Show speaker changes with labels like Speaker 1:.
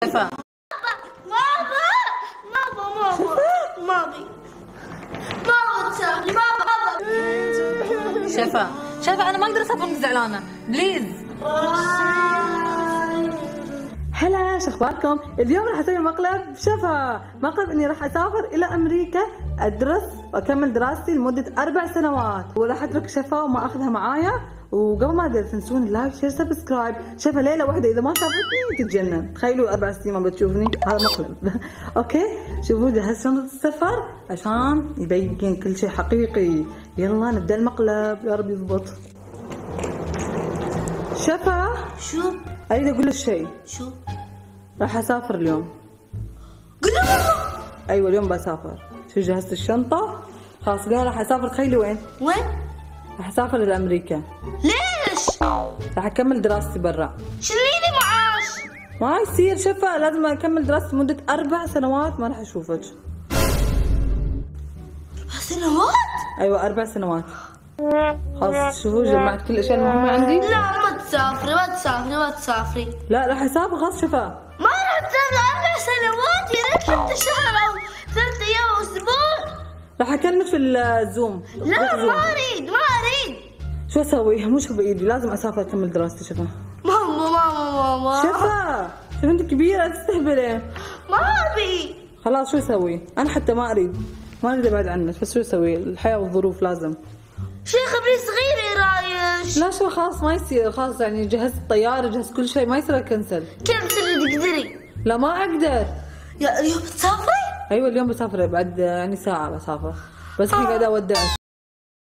Speaker 1: شفا شفا شفا انا ما اقدر اسافر وانت زعلانه بليز.
Speaker 2: هلا، شو اخباركم؟ اليوم راح اسوي مقلب شفا، مقلب اني راح اسافر الى امريكا ادرس واكمل دراستي لمده 4 سنوات، وراح اترك شفا وما اخذها معايا. وقبل ما ادري تنسون اللايك شير سبسكرايب. شفا ليله واحده اذا ما شافتني تتجنن، تخيلوا 4 سنين ما بتشوفني، هذا مقلب. اوكي شوفوا جهزت شنطه السفر عشان يبين كل شيء حقيقي. يلا نبدا المقلب، يا رب يضبط. شفا
Speaker 1: شو؟
Speaker 2: اريد اقول لك شيء.
Speaker 1: شو؟
Speaker 2: راح اسافر اليوم.
Speaker 1: قول له.
Speaker 2: ايوه اليوم بسافر. شو جهزت الشنطه؟ خلاص اليوم راح اسافر. تخيلي وين؟
Speaker 1: وين؟
Speaker 2: راح اسافر الى امريكا.
Speaker 1: ليش؟
Speaker 2: راح اكمل دراستي برا.
Speaker 1: شليني معاش.
Speaker 2: ما يصير شفا، لازم اكمل دراستي لمده 4 سنوات، ما راح اشوفك.
Speaker 1: سنوات؟
Speaker 2: ايوه 4 سنوات. خلاص شوفوا جمعت كل الاشياء المهمه عندي.
Speaker 1: لا ما تسافري ما تسافري ما تسافري.
Speaker 2: لا راح اسافر خلاص شفا.
Speaker 1: ما راح تسافري 4 سنوات، يا ريت حتى شهر او 3 ايام او اسبوع.
Speaker 2: راح اكلمك في الزوم.
Speaker 1: لا ما اريد ما اريد.
Speaker 2: شو اسوي؟ مو شو بايدي، لازم اسافر اكمل دراستي شفا.
Speaker 1: ماما
Speaker 2: شفا شوف انت كبيره لا تستهبلي.
Speaker 1: ما ابي.
Speaker 2: خلاص شو اسوي؟ انا حتى ما اريد ابعد عنك، بس شو اسوي؟ الحياه والظروف لازم.
Speaker 1: شيخ ابني صغير رايش.
Speaker 2: لا شو خلاص ما يصير، خلاص يعني جهزت الطياره جهزت كل شيء، ما يصير اكنسل.
Speaker 1: كنسل تقدري.
Speaker 2: لا ما اقدر.
Speaker 1: يا اليوم بتسافري؟
Speaker 2: ايوه اليوم بسافر بعد يعني ساعه بسافر، بس الحين قاعده اودعك.